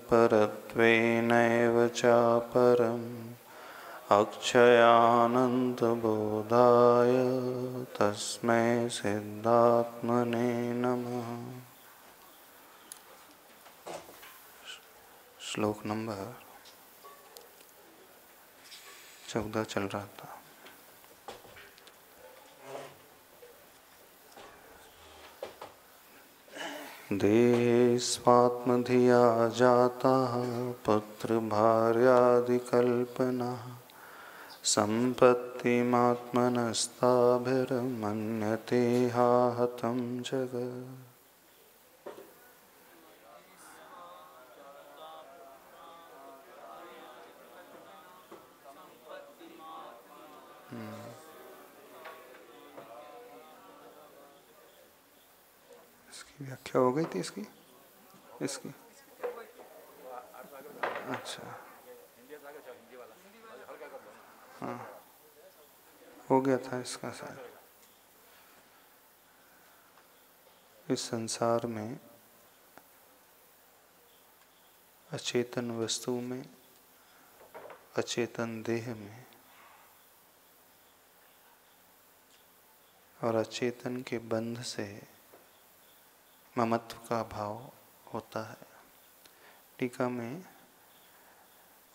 परत्वेनैव चापरम् अक्षयानन्तबोधाय तस्मै सिद्धात्मने नमः। श्लोक नंबर 14 चल रहा था। देहे स्वात्मधिया जाता पुत्र भार्यादिकल्पना सम्पत्तिमात्मनस्ताभिर्मन्यते हाहतं जगत्। इसकी व्याख्या हो गई थी इसकी। अच्छा, हाँ हो गया था इसका शायद। इस संसार में अचेतन वस्तु में, अचेतन देह में और अचेतन के बंध से ममत्व का भाव होता है। टीका में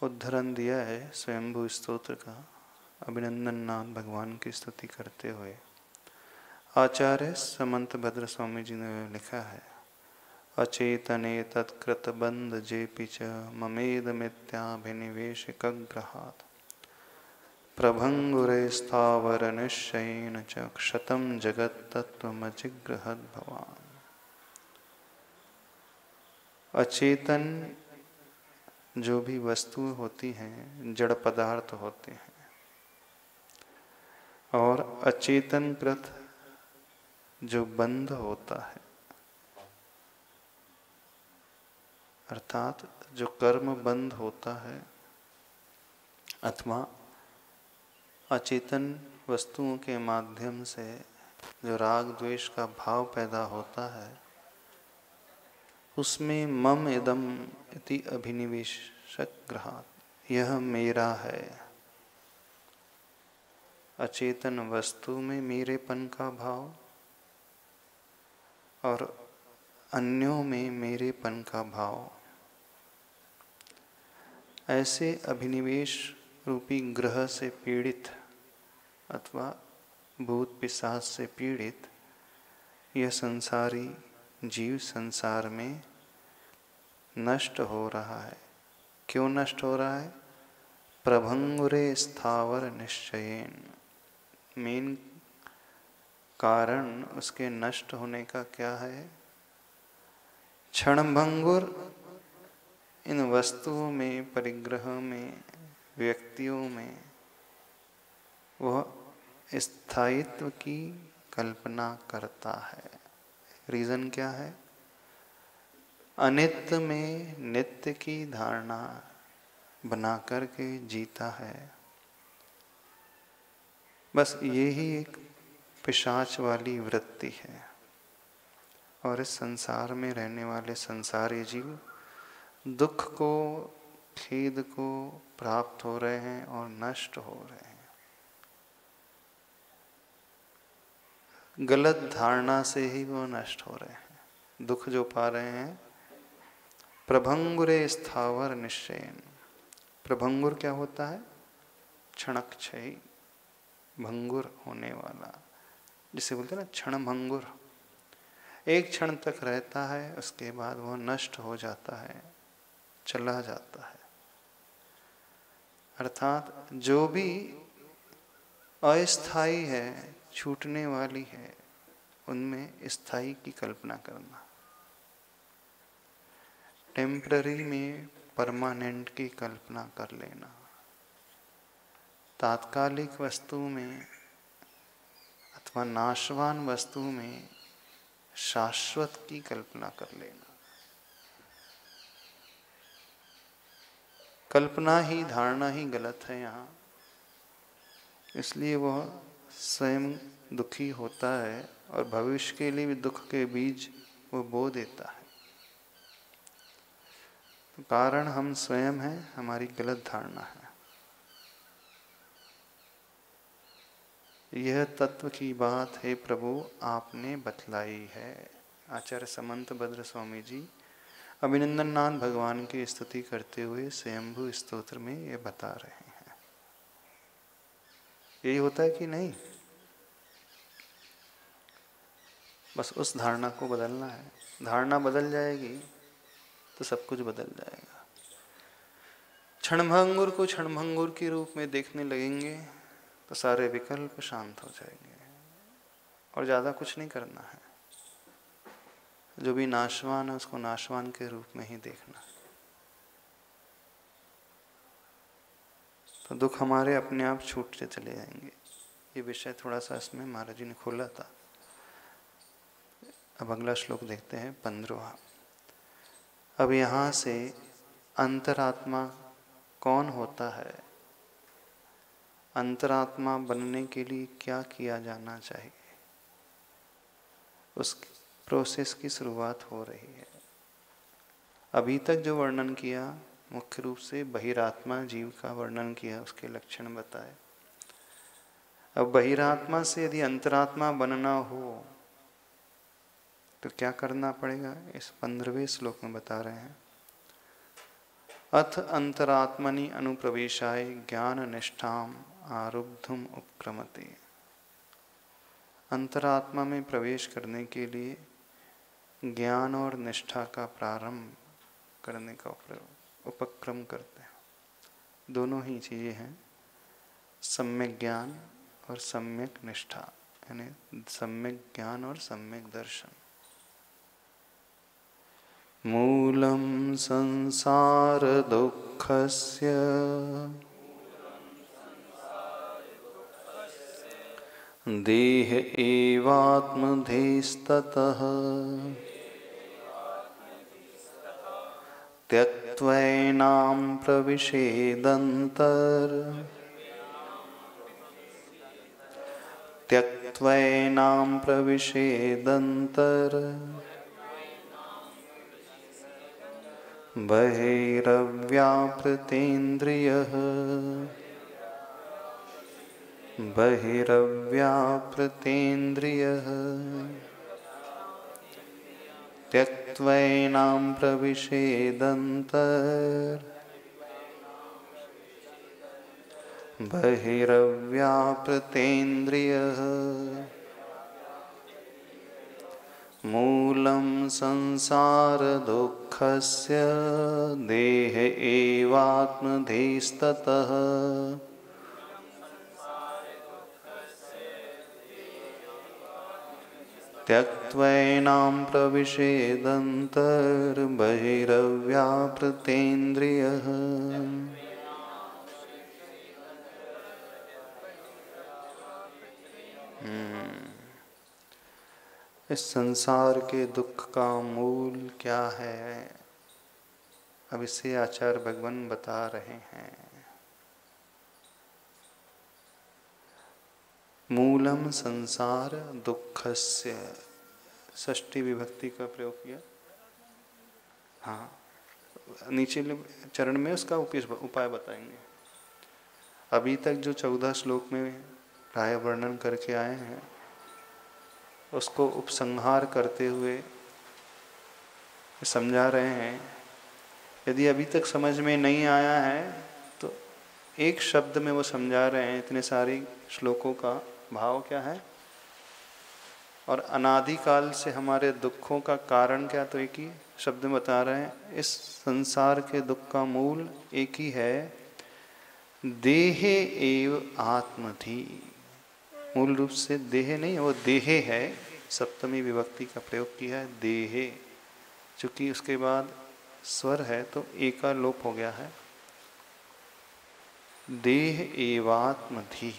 उद्धरण दिया है स्वयंभू स्तोत्र का। अभिनंदन नाथ भगवान की स्तुति करते हुए आचार्य समंत भद्र स्वामी जी ने लिखा है, अचेतने तत्कृत बंध जेपि च ममेद मिथ्याभिनिवेश कग्रहात् प्रभंगुरे स्थावर निश्चयेन च क्षतं जगत् तत्त्वमजिग्रहद् भवान्। अचेतन जो भी वस्तु होती हैं, जड़ पदार्थ होते हैं, और अचेतनकृत जो बंध होता है, अर्थात जो कर्म बंध होता है, अथवा अचेतन वस्तुओं के माध्यम से जो राग द्वेष का भाव पैदा होता है, उसमें मम इदम इति अभिनिवेशक ग्रहात्, यह मेरा है। अचेतन वस्तु में मेरेपन का भाव और अन्यों में मेरेपन का भाव, ऐसे अभिनिवेश रूपी ग्रह से पीड़ित अथवा भूत पिशाच से पीड़ित यह संसारी जीव संसार में नष्ट हो रहा है। क्यों नष्ट हो रहा है? प्रभंगुरे स्थावर निश्चयेन। मेन कारण उसके नष्ट होने का क्या है? क्षणभंगुर इन वस्तुओं में, परिग्रह में, व्यक्तियों में वह स्थायित्व की कल्पना करता है। रीजन क्या है? अनित्य में नित्य की धारणा बना करके जीता है। बस यही एक पिशाच वाली वृत्ति है। और इस संसार में रहने वाले संसारी जीव दुख को, खेद को प्राप्त हो रहे हैं और नष्ट हो रहे हैं। गलत धारणा से ही वो नष्ट हो रहे हैं। दुख जो पा रहे हैं, प्रभंगुरे स्थावर निश्चयन। प्रभंगुर क्या होता है? क्षणक्षयी, भंगुर होने वाला, जिसे बोलते हैं ना क्षणभंगुर। एक क्षण तक रहता है, उसके बाद वो नष्ट हो जाता है, चला जाता है। अर्थात जो भी अस्थायी है, छूटने वाली है, उनमें स्थायी की कल्पना करना। टेम्पररी में परमानेंट की कल्पना कर लेना। तात्कालिक वस्तु में अथवा नाशवान वस्तु में शाश्वत की कल्पना कर लेना। कल्पना ही, धारणा ही गलत है यहाँ। इसलिए वह स्वयं दुखी होता है और भविष्य के लिए भी दुख के बीज वो बो देता है। तो कारण हम स्वयं हैं, हमारी गलत धारणा है। यह तत्व की बात है प्रभु आपने बतलाई है। आचार्य समंत भद्र स्वामी जी अभिनंदन नाथ भगवान की स्तुति करते हुए स्वयंभू स्तोत्र में ये बता रहे हैं। यही होता है कि नहीं? बस उस धारणा को बदलना है। धारणा बदल जाएगी तो सब कुछ बदल जाएगा। क्षणभंगुर को क्षणभंगुर के रूप में देखने लगेंगे तो सारे विकल्प शांत हो जाएंगे और ज़्यादा कुछ नहीं करना है। जो भी नाशवान है उसको नाशवान के रूप में ही देखना। तो दुख हमारे अपने आप छूटते चले जाएंगे। ये विषय थोड़ा सा इसमें महाराज जी ने खोला था। अब अगला श्लोक देखते हैं 15वां। अब यहाँ से अंतरात्मा कौन होता है, अंतरात्मा बनने के लिए क्या किया जाना चाहिए, उस प्रोसेस की शुरुआत हो रही है। अभी तक जो वर्णन किया मुख्य रूप से बहिरात्मा जीव का वर्णन किया, उसके लक्षण बताए। अब बहिरात्मा से यदि अंतरात्मा बनना हो तो क्या करना पड़ेगा, इस 15वें श्लोक में बता रहे हैं। अथ अंतरात्मनि अनुप्रवेशाय ज्ञान निष्ठाम आरुब्धुम उपक्रमते। अंतरात्मा में प्रवेश करने के लिए ज्ञान और निष्ठा का प्रारंभ करने का उपक्रम करते हैं। दोनों ही चीज़ें हैं, सम्यक ज्ञान और सम्यक निष्ठा, यानी सम्यक ज्ञान और सम्यक दर्शन। मूलं संसार दुःखस्य देह एवात्मधेस्ततः त्यक्त्वैनां प्रविशेदन्तर् त्यक्त्वैनां प्रविशेदन्तर् बहिरव्यापृतेन्द्रियः बहिरव्यापृतेन्द्रियः त्यक्त्वैनां प्रविशेदन्तर् बहिरव्यापृतेन्द्रियः मूलं संसार दुःखस्य देह एवात्मधेस्ततः त्यक्त्वैनां प्रविशेदन्तर् बहिरव्यापृतेन्द्रियः। इस संसार के दुख का मूल क्या है, अब इसे आचार्य भगवान बता रहे हैं। मूलम संसार दुःखस्य, षष्ठी विभक्ति का प्रयोग किया। हाँ, नीचे चरण में उसका उपाय बताएंगे। अभी तक जो 14 श्लोक में प्राय वर्णन करके आए हैं उसको उपसंहार करते हुए समझा रहे हैं। यदि अभी तक समझ में नहीं आया है तो एक शब्द में वो समझा रहे हैं इतने सारे श्लोकों का भाव क्या है और अनादिकाल से हमारे दुखों का कारण क्या, तो एक ही शब्द में बता रहे हैं। इस संसार के दुख का मूल एक ही है, देहे एव आत्मधि। मूल रूप से देह नहीं, वो देहे है, सप्तमी विभक्ति का प्रयोग किया है देहे। चूंकि उसके बाद स्वर है तो ए का लोप हो गया है। देह एवात्मधि,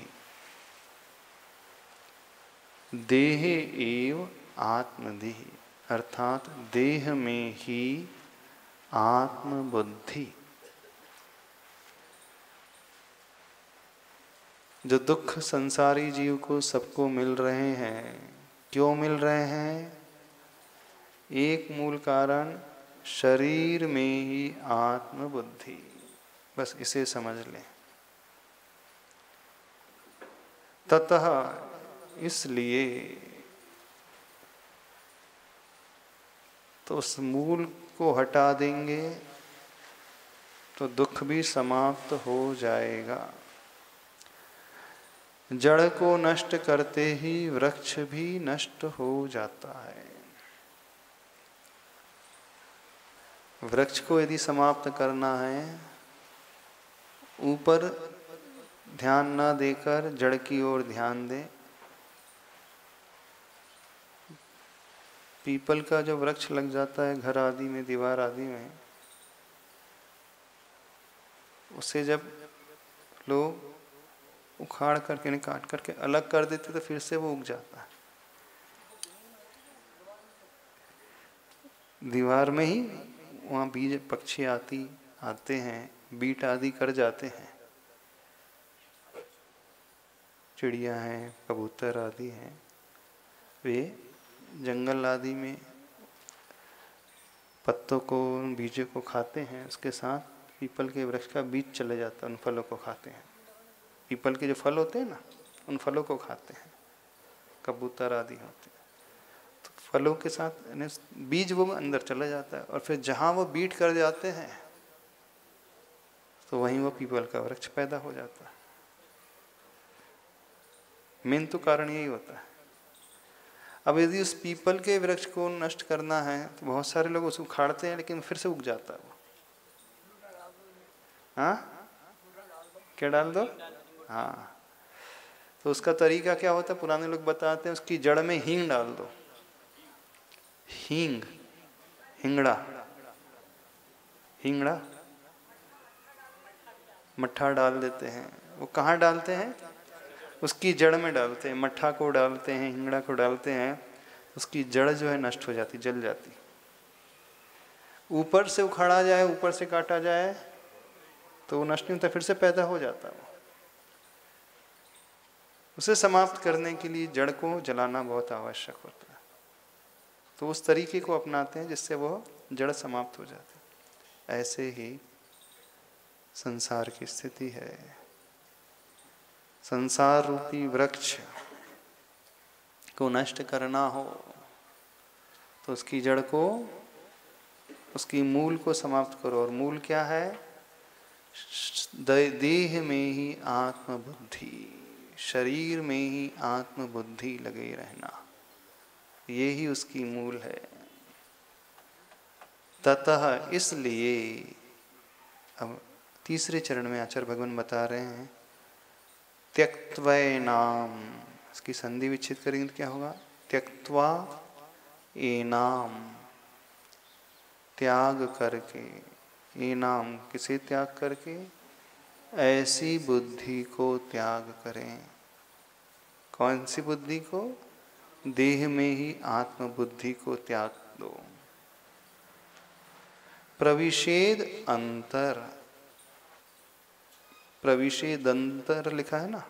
देह एव आत्मधि, अर्थात देह में ही आत्मबुद्धि। जो दुख संसारी जीव को सबको मिल रहे हैं, क्यों मिल रहे हैं? एक मूल कारण शरीर में ही आत्मबुद्धि। बस इसे समझ लें। ततः इसलिए, तो उस मूल को हटा देंगे तो दुख भी समाप्त हो जाएगा। जड़ को नष्ट करते ही वृक्ष भी नष्ट हो जाता है। वृक्ष को यदि समाप्त करना है, ऊपर ध्यान न देकर जड़ की ओर ध्यान दें। पीपल का जो वृक्ष लग जाता है घर आदि में, दीवार आदि में, उसे जब लोग उखाड़ करके काट करके अलग कर देते तो फिर से वो उग जाता है। दीवार में ही वहाँ बीज पक्षी आते हैं, बीट आदि कर जाते हैं। चिड़िया हैं, कबूतर आदि हैं, वे जंगल आदि में पत्तों को, बीजों को खाते हैं। उसके साथ पीपल के वृक्ष का बीज चले जाता है, उन फलों को खाते हैं। पीपल के जो फल होते हैं ना, उन फलों को खाते हैं, कबूतर आदि होते हैं। तो फलों के साथ बीज वो अंदर चला जाता है, और फिर जहाँ वो बीट कर जाते हैं तो वहीं वो पीपल का वृक्ष पैदा हो जाता है। मेन तो कारण यही होता है। अब यदि उस पीपल के वृक्ष को नष्ट करना है तो बहुत सारे लोग उसको उखाड़ते हैं, लेकिन फिर से उग जाता है वो। हाँ, क्या डाल दो? हाँ, तो उसका तरीका क्या होता है? पुराने लोग बताते हैं, उसकी जड़ में हींग डाल दो। हींग, हिंगड़ा, हिंगड़ा, मट्ठा डाल देते हैं। वो कहाँ डालते हैं? उसकी जड़ में डालते हैं। मट्ठा को डालते हैं, हिंगड़ा को डालते हैं, उसकी जड़ जो है नष्ट हो जाती, जल जाती। ऊपर से उखाड़ा जाए, ऊपर से काटा जाए तो वो नष्ट नहीं होता, फिर से पैदा हो जाता है। उसे समाप्त करने के लिए जड़ को जलाना बहुत आवश्यक होता है। तो उस तरीके को अपनाते हैं जिससे वो जड़ समाप्त हो जाती है। ऐसे ही संसार की स्थिति है। संसार रूपी वृक्ष को नष्ट करना हो तो उसकी जड़ को, उसकी मूल को समाप्त करो। और मूल क्या है? देह में ही आत्मबुद्धि, शरीर में ही आत्मबुद्धि लगे रहना, ये ही उसकी मूल है। ततः इसलिए, अब तीसरे चरण में आचार्य भगवान बता रहे हैं, त्यक्त्वैनाम, इसकी संधि विच्छेद करेंगे तो क्या होगा? त्यक्त्वा एनाम, त्याग करके, एनाम किसे त्याग करके? ऐसी बुद्धि को त्याग करें। कौन सी बुद्धि को? देह में ही आत्मबुद्धि को त्याग दो। प्रविषेद अंतर, प्रविषेद अंतर लिखा है ना,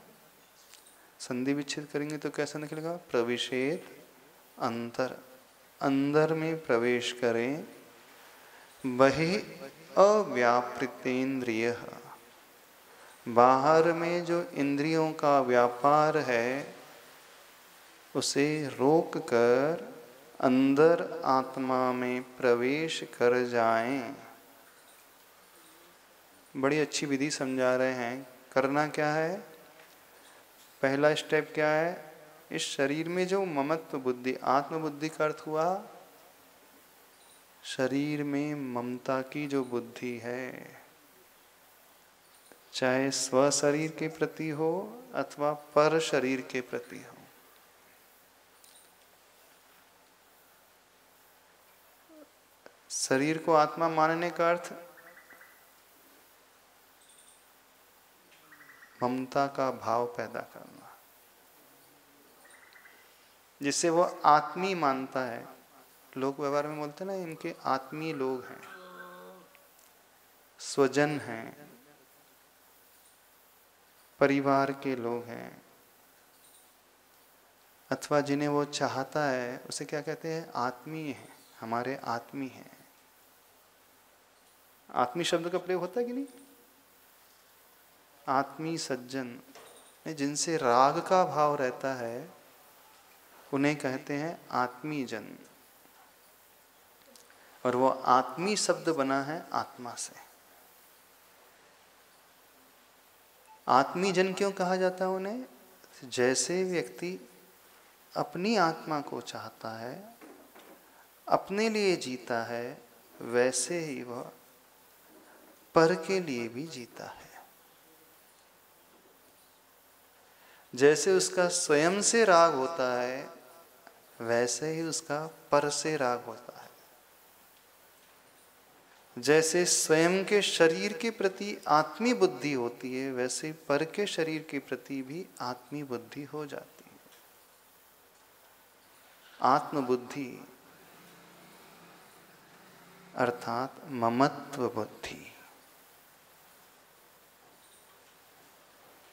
संधि विच्छेद करेंगे तो कैसा निकलेगा? प्रविषेद अंतर, अंदर में प्रवेश करें। बहि अव्यापृतेन्द्रिय, बाहर में जो इंद्रियों का व्यापार है उसे रोक कर अंदर आत्मा में प्रवेश कर जाएं। बड़ी अच्छी विधि समझा रहे हैं। करना क्या है? पहला स्टेप क्या है? इस शरीर में जो ममत्व बुद्धि, आत्मबुद्धि का अर्थ हुआ शरीर में ममता की जो बुद्धि है, चाहे स्व शरीर के प्रति हो अथवा पर शरीर के प्रति हो, शरीर को आत्मा मानने का अर्थ ममता का भाव पैदा करना, जिससे वो आत्मी मानता है। लोग व्यवहार में बोलते हैं ना, इनके आत्मीय लोग हैं, स्वजन हैं, परिवार के लोग हैं, अथवा जिन्हें वो चाहता है उसे क्या कहते हैं? आत्मीय है, हमारे आत्मी हैं। आत्मी शब्द का प्रयोग होता है कि नहीं? आत्मी सज्जन, जिनसे राग का भाव रहता है उन्हें कहते हैं आत्मी जन। और वो आत्मी शब्द बना है आत्मा से। आत्मी जन क्यों कहा जाता है उन्हें? जैसे व्यक्ति अपनी आत्मा को चाहता है, अपने लिए जीता है, वैसे ही वह पर के लिए भी जीता है। जैसे उसका स्वयं से राग होता है, वैसे ही उसका पर से राग होता है। जैसे स्वयं के शरीर के प्रति आत्मी बुद्धि होती है, वैसे पर के शरीर के प्रति भी आत्मी बुद्धि हो जाती है। आत्मबुद्धि अर्थात ममत्व बुद्धि।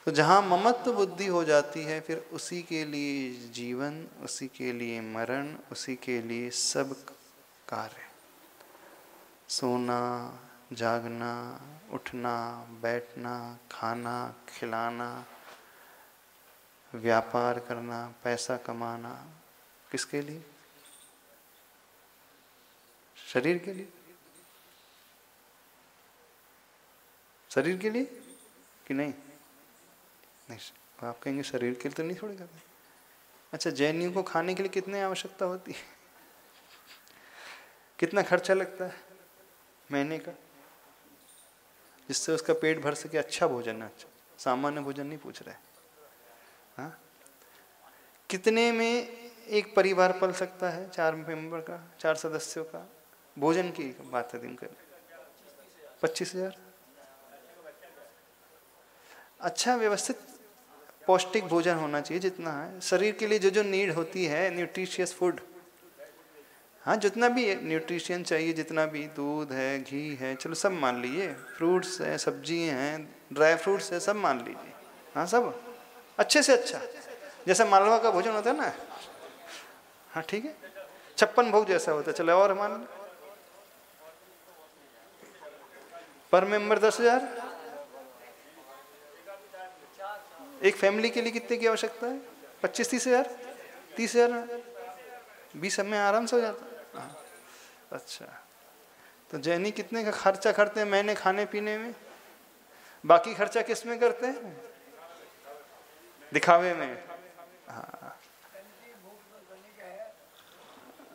तो जहाँ ममत्व बुद्धि हो जाती है, फिर उसी के लिए जीवन, उसी के लिए मरण, उसी के लिए सब कार्य, सोना, जागना, उठना, बैठना, खाना, खिलाना, व्यापार करना, पैसा कमाना, किसके लिए? शरीर के लिए। शरीर के लिए कि नहीं? नहीं, आप कहेंगे शरीर के लिए तो नहीं थोड़ी करते। अच्छा, जैनियों को खाने के लिए कितनी आवश्यकता होती है? कितना खर्चा लगता है महीने का, जिससे उसका पेट भर सके? अच्छा भोजन, अच्छा सामान्य भोजन नहीं पूछ रहे। हाँ, कितने में एक परिवार पल सकता है? 4 मेंबर का, 4 सदस्यों का भोजन की बात है दिन के। 25,000। अच्छा व्यवस्थित पौष्टिक भोजन होना चाहिए, जितना है शरीर के लिए जो जो नीड होती है, न्यूट्रिशियस फूड। हाँ, जितना भी न्यूट्रिशन चाहिए, जितना भी दूध है, घी है, चलो सब मान लीजिए, फ्रूट्स है, सब्जी हैं, ड्राई फ्रूट्स है, सब मान लीजिए। हाँ, सब अच्छे से अच्छा, जैसा मालवा का भोजन होता है ना। हाँ ठीक है, 56 भोग जैसा होता है, चलो और मान लो। पर मेंबर 10,000। एक फैमिली के लिए कितने की आवश्यकता है? 25-30,000, 30,000, 20 में आराम से हो जाता है। हाँ, अच्छा, तो जैनी कितने का खर्चा करते हैं महीने खाने पीने में? बाकी खर्चा किस में करते हैं? दिखावे में। हाँ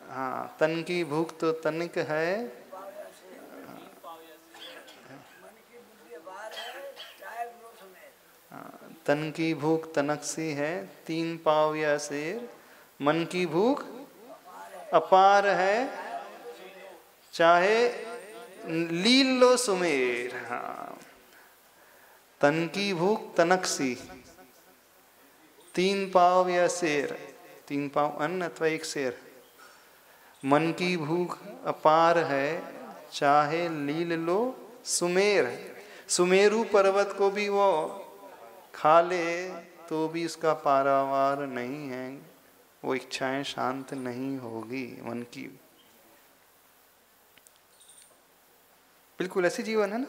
हाँ, तन की भूख तो तनिक है, तन की भूख तनक सी है, 3 पाव या शेर, मन की भूख अपार है, चाहे लील लो सुमेर। हाँ, तन की भूख तनक सी, 3 पाव या शेर, 3 पाव अन्न अथवा 1 शेर, मन की भूख अपार है, चाहे लील लो सुमेर। सुमेरु पर्वत को भी वो खा ले तो भी उसका पारावार नहीं है, वो इच्छाएं शांत नहीं होगी मन की। बिल्कुल ऐसी जीवन है ना।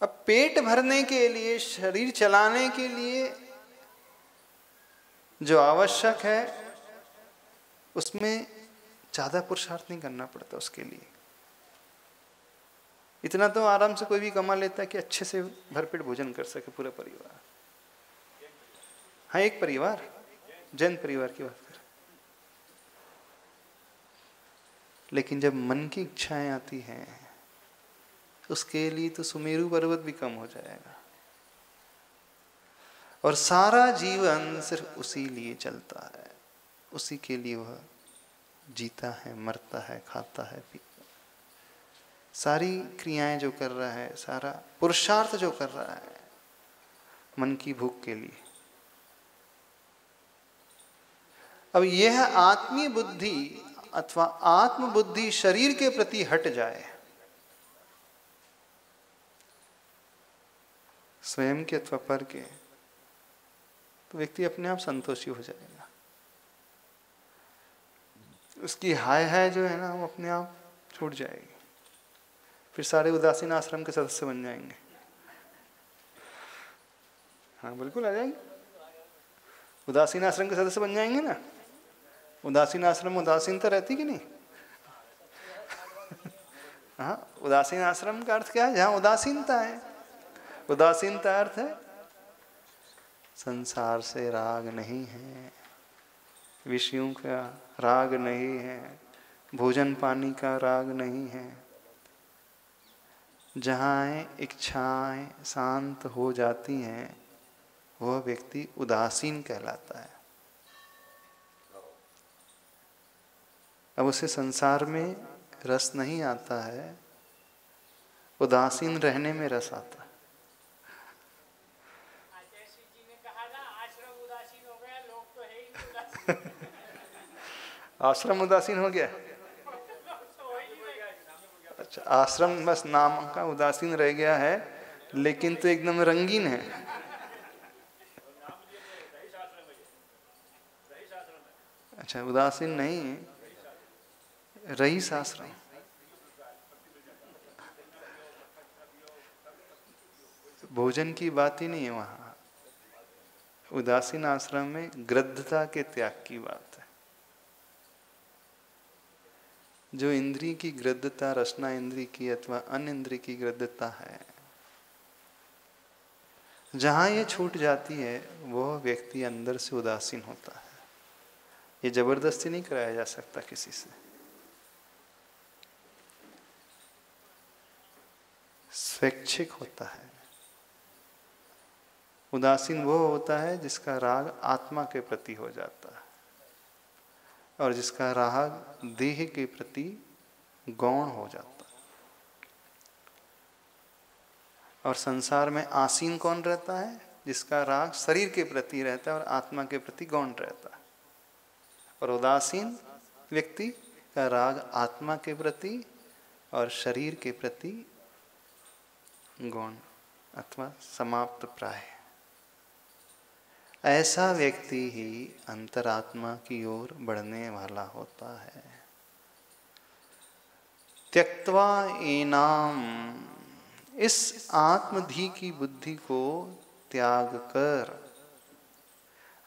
अब पेट भरने के लिए, शरीर चलाने के लिए जो आवश्यक है, उसमें ज्यादा पुरुषार्थ नहीं करना पड़ता उसके लिए। इतना तो आराम से कोई भी कमा लेता है कि अच्छे से भरपेट भोजन कर सके पूरा परिवार। हाँ, एक परिवार, जैन परिवार की बात कर। लेकिन जब मन की इच्छाएं आती हैं, उसके लिए तो सुमेरु पर्वत भी कम हो जाएगा। और सारा जीवन सिर्फ उसी लिए चलता है, उसी के लिए वह जीता है, मरता है, खाता है, पीता है। सारी क्रियाएं जो कर रहा है, सारा पुरुषार्थ जो कर रहा है, मन की भूख के लिए। अब यह आत्मीय बुद्धि अथवा आत्मबुद्धि शरीर के प्रति हट जाए, स्वयं के अथवा पर के, तो व्यक्ति अपने आप संतोषी हो जाएगा। उसकी हाय हाय जो है ना, वो अपने आप छूट जाएगी। फिर सारे उदासीन आश्रम के सदस्य बन जाएंगे। हाँ बिल्कुल आ जाएंगे, उदासीन आश्रम के सदस्य बन जाएंगे ना। उदासीन आश्रम में उदासीनता रहती कि नहीं? हाँ, उदासीन आश्रम का अर्थ क्या है? जहाँ उदासीनता है। उदासीनता अर्थ है संसार से राग नहीं है, विषयों का राग नहीं है, भोजन पानी का राग नहीं है। जहाँ इच्छाएं शांत हो जाती हैं वह व्यक्ति उदासीन कहलाता है। अब उसे संसार में रस नहीं आता है, उदासीन रहने में रस आता है। आश्रम उदासीन हो गया। अच्छा, आश्रम बस नाम का उदासीन रह गया है, लेकिन तो एकदम रंगीन है। अच्छा, उदासीन नहीं है, रईस आश्रम। भोजन की बात ही नहीं है वहाँ। उदासीन आश्रम में गृद्धता के त्याग की बात है। जो इंद्रिय की गृद्धता, रसना इंद्रिय की अथवा अन्य इंद्रिय की गृद्धता है, जहाँ ये छूट जाती है वह व्यक्ति अंदर से उदासीन होता है। ये जबरदस्ती नहीं कराया जा सकता किसी से। स्वैच्छिक होता है। उदासीन वो होता है जिसका राग आत्मा के प्रति हो जाता है और जिसका राग देह के प्रति गौण हो जाता है। और संसार में आसीन कौन रहता है? जिसका राग शरीर के प्रति रहता है और आत्मा के प्रति गौण रहता है। और उदासीन व्यक्ति का राग आत्मा के प्रति और शरीर के प्रति गौण अथवा समाप्त प्राय। ऐसा व्यक्ति ही अंतरात्मा की ओर बढ़ने वाला होता है। त्यक्त्वा एनाम, इस आत्मधी की बुद्धि को त्याग कर,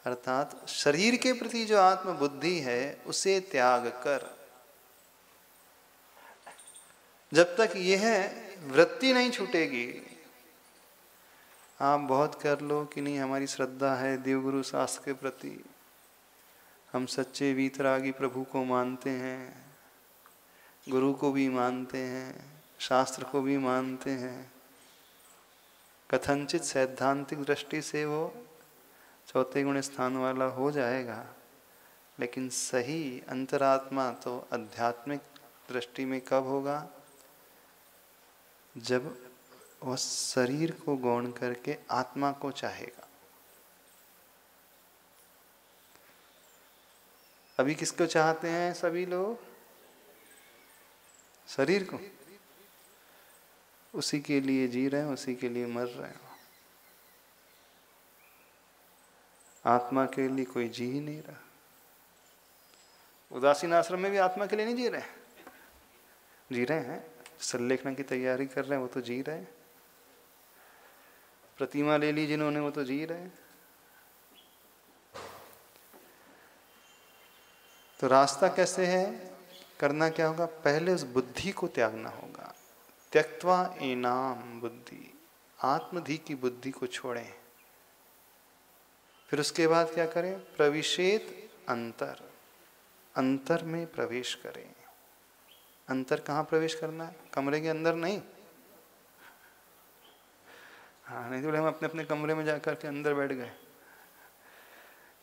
अर्थात शरीर के प्रति जो आत्म बुद्धि है उसे त्याग कर, जब तक यह वृत्ति नहीं छूटेगी, आप बहुत कर लो कि नहीं हमारी श्रद्धा है देवगुरु शास्त्र के प्रति, हम सच्चे वीतरागी प्रभु को मानते हैं, गुरु को भी मानते हैं, शास्त्र को भी मानते हैं। कथनचित सैद्धांतिक दृष्टि से वो चौथे गुण स्थान वाला हो जाएगा, लेकिन सही अंतरात्मा तो आध्यात्मिक दृष्टि में कब होगा? जब वह शरीर को गौण करके आत्मा को चाहेगा। अभी किसको चाहते हैं सभी लोग? शरीर को। उसी के लिए जी रहे हैं, उसी के लिए मर रहे हैं। आत्मा के लिए कोई जी ही नहीं रहा। उदासीन आश्रम में भी आत्मा के लिए नहीं जी रहे हैं, जी रहे हैं। संलेखन की तैयारी कर रहे हैं वो तो जी रहे हैं। प्रतिमा ले ली जिन्होंने वो तो जी रहे हैं। तो रास्ता कैसे है? करना क्या होगा? पहले उस बुद्धि को त्यागना होगा। त्यक्त्वा एनाम बुद्धि, आत्मधी की बुद्धि को छोड़ें। फिर उसके बाद क्या करें? प्रविशेत अंतर, अंतर में प्रवेश करें। अंतर कहाँ प्रवेश करना है? कमरे के अंदर नहीं। हाँ, नहीं तो बोले हम अपने अपने कमरे में जाकर के अंदर बैठ गए।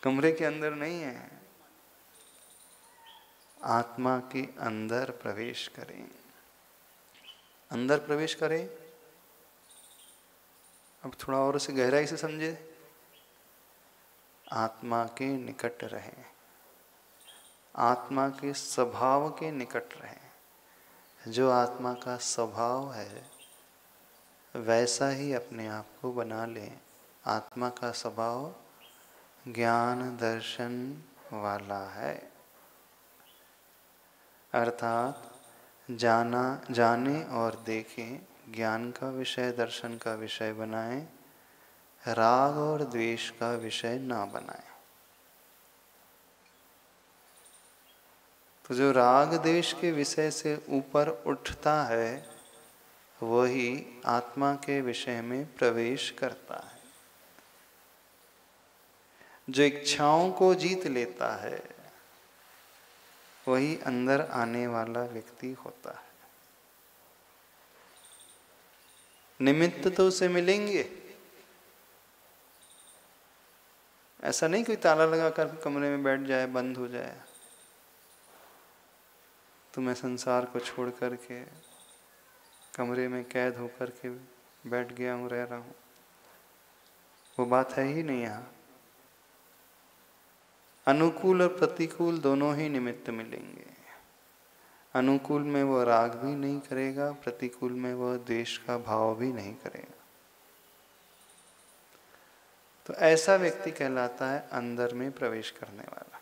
कमरे के अंदर नहीं है, आत्मा के अंदर प्रवेश करें। अंदर प्रवेश करें। अब थोड़ा और उसे गहराई से समझे। आत्मा के निकट रहें, आत्मा के स्वभाव के निकट रहें। जो आत्मा का स्वभाव है वैसा ही अपने आप को बना लें। आत्मा का स्वभाव ज्ञान दर्शन वाला है, अर्थात जाने और देखें, ज्ञान का विषय, दर्शन का विषय बनाएं, राग और द्वेष का विषय ना बनाएं। तो जो राग द्वेष के विषय से ऊपर उठता है वही आत्मा के विषय में प्रवेश करता है। जो इच्छाओं को जीत लेता है वही अंदर आने वाला व्यक्ति होता है। निमित्त तो उसे मिलेंगे, ऐसा नहीं कोई ताला लगा कर कमरे में बैठ जाए, बंद हो जाए। तो मैं संसार को छोड़ करके कमरे में कैद होकर के बैठ गया हूँ, रह रहा हूँ, वो बात है ही नहीं यहाँ। अनुकूल और प्रतिकूल दोनों ही निमित्त मिलेंगे। अनुकूल में वह राग भी नहीं करेगा, प्रतिकूल में वह द्वेष का भाव भी नहीं करेगा। तो ऐसा व्यक्ति कहलाता है अंदर में प्रवेश करने वाला।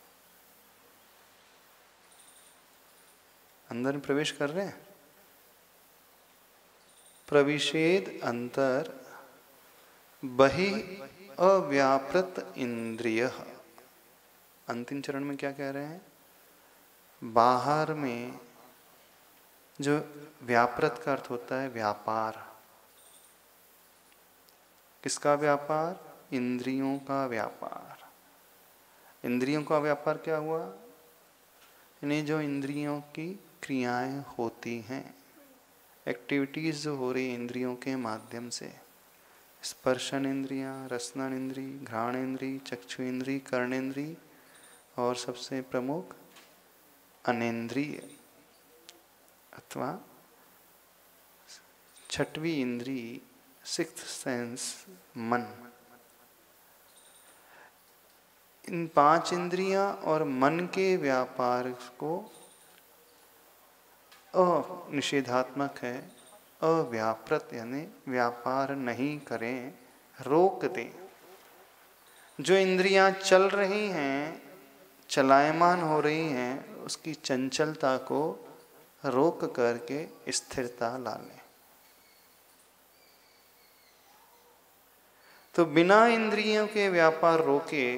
अंदर में प्रवेश कर रहे हैं। प्रविशेद अंतर बहि अव्यापृत इंद्रिय। अंतिम चरण में क्या कह रहे हैं? बाहर में जो व्यापृत का अर्थ होता है व्यापार। किसका व्यापार? इंद्रियों का व्यापार। इंद्रियों का व्यापार क्या हुआ? इन्हें जो इंद्रियों की क्रियाएं होती हैं, एक्टिविटीज जो हो रही इंद्रियों के माध्यम से, स्पर्शन इंद्रियां, रसना इंद्री, घ्राण इंद्री, चक्षु इंद्री, कर्णेंद्री और सबसे प्रमुख अनेंद्रिय अथवा छठवीं इंद्री, सिक्स्थ सेंस, मन। इन 5 इंद्रियां और मन के व्यापार को निषेधात्मक है। अव्यापृत यानी व्यापार नहीं करें, रोक दें। जो इंद्रियां चल रही हैं, चलायमान हो रही हैं, उसकी चंचलता को रोक करके स्थिरता ला लें। तो बिना इंद्रियों के व्यापार रोके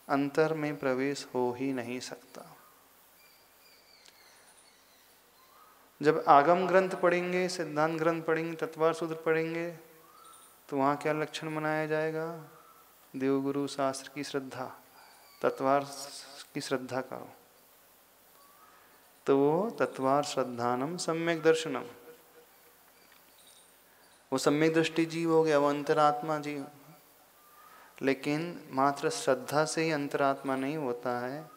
अंतर में प्रवेश हो ही नहीं सकता। जब आगम ग्रंथ पढ़ेंगे, सिद्धांत ग्रंथ पढ़ेंगे, तत्वार सूत्र पढ़ेंगे, तो वहाँ क्या लक्षण मनाया जाएगा? देवगुरु शास्त्र की श्रद्धा, तत्वार की श्रद्धा करो। तो वो तत्वार श्रद्धानम सम्यक दर्शनम, वो सम्यक दृष्टि जीव हो गया, वो अंतरात्मा जीव। लेकिन मात्र श्रद्धा से ही अंतरात्मा नहीं होता है।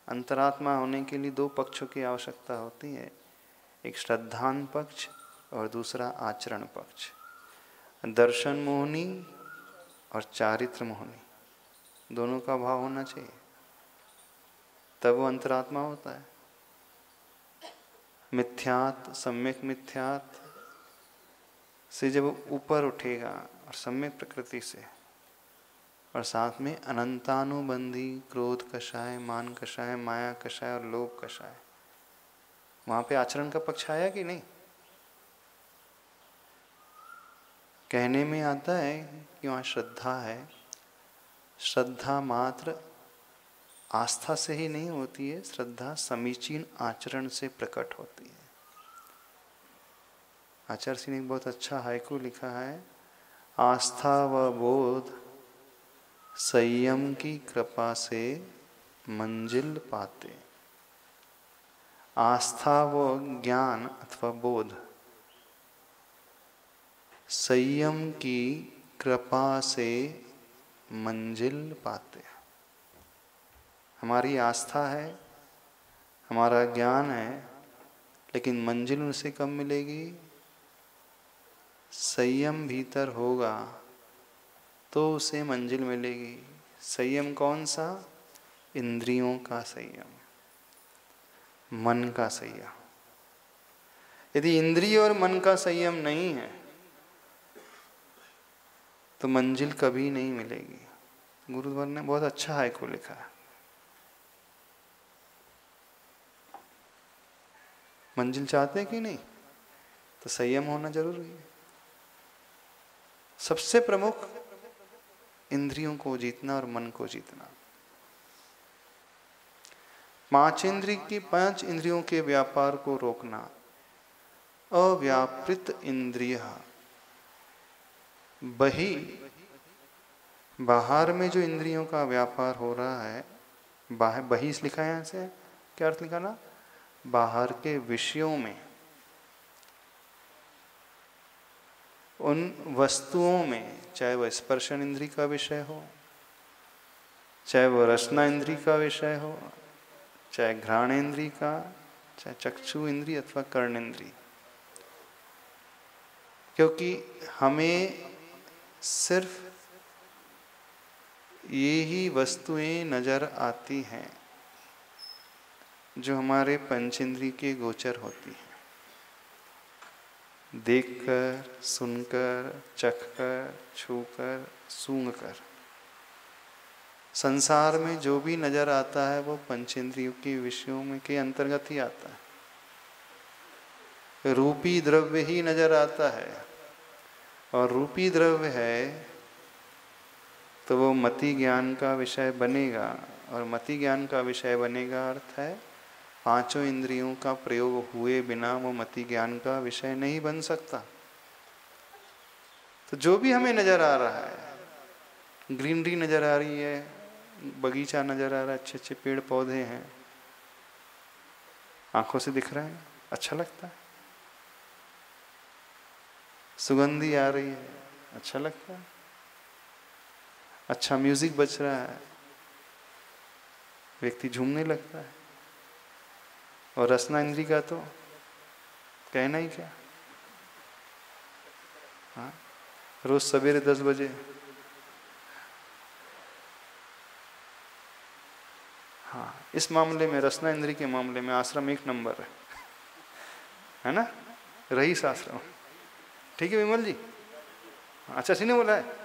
अंतरात्मा होने के लिए 2 पक्षों की आवश्यकता होती है, एक श्रद्धान पक्ष और दूसरा आचरण पक्ष। दर्शन मोहनी और चारित्र मोहनी, दोनों का भाव होना चाहिए, तब वो अंतरात्मा होता है। मिथ्यात, सम्यक मिथ्यात से जब ऊपर उठेगा और सम्यक प्रकृति से, और साथ में अनंतानुबंधी क्रोध कषाय, मान कषाय, माया कषाय और लोभ कषाय, वहां पे आचरण का पक्ष आया कि नहीं? कहने में आता है कि वहाँ श्रद्धा है। श्रद्धा मात्र आस्था से ही नहीं होती है, श्रद्धा समीचीन आचरण से प्रकट होती है। आचार्य सिंह ने एक बहुत अच्छा हाइकू लिखा है, आस्था व बोध संयम की कृपा से मंजिल पाते। आस्था व ज्ञान अथवा बोध संयम की कृपा से मंजिल पाते। हमारी आस्था है, हमारा ज्ञान है, लेकिन मंजिल उनसे कब मिलेगी? संयम भीतर होगा तो उसे मंजिल मिलेगी। संयम कौन सा? इंद्रियों का संयम, मन का संयम। यदि इंद्रिय और मन का संयम नहीं है तो मंजिल कभी नहीं मिलेगी। गुरुद्वार ने बहुत अच्छा हाइकू लिखा है। मंजिल चाहते हैं कि नहीं? तो संयम होना जरूरी है। सबसे प्रमुख इंद्रियों को जीतना और मन को जीतना। पांच इंद्रियों के व्यापार को रोकना। अव्यापृत इंद्रिय बाहर में जो इंद्रियों का व्यापार हो रहा है, बहिस लिखा है यहाँ से, क्या अर्थ लिखा ना? बाहर के विषयों में, उन वस्तुओं में, चाहे वह स्पर्शन इंद्री का विषय हो, चाहे वो रसना इंद्री का विषय हो, चाहे घ्राण इंद्री का, चाहे चक्षु इंद्री अथवा कर्ण इंद्री। क्योंकि हमें सिर्फ ये ही वस्तुएं नजर आती हैं जो हमारे पंचेंद्रिय के गोचर होती हैं। देखकर, सुनकर, चखकर, छूकर, सूंघकर। संसार में जो भी नजर आता है वो पंचेंद्रियों के विषयों में के अंतर्गत ही आता है। रूपी द्रव्य ही नजर आता है, और रूपी द्रव्य है तो वो मति ज्ञान का विषय बनेगा, और मति ज्ञान का विषय बनेगा अर्थ है पांचों इंद्रियों का प्रयोग हुए बिना वो मति ज्ञान का विषय नहीं बन सकता। तो जो भी हमें नजर आ रहा है, ग्रीनरी नजर आ रही है, बगीचा नजर आ रहा है, अच्छे अच्छे पेड़ पौधे हैं, आंखों से दिख रहे हैं, अच्छा लगता है। सुगंधी आ रही है, अच्छा लगता है। अच्छा म्यूजिक बज रहा है, व्यक्ति झूमने लगता है। और रसना इंद्री का तो कहना ही क्या। हाँ, रोज सवेरे 10 बजे हाँ, इस मामले में, रसना इंद्री के मामले में आश्रम 1 नंबर है ना? रईस आश्रम। ठीक है विमल जी? अच्छा सी ने बोला है,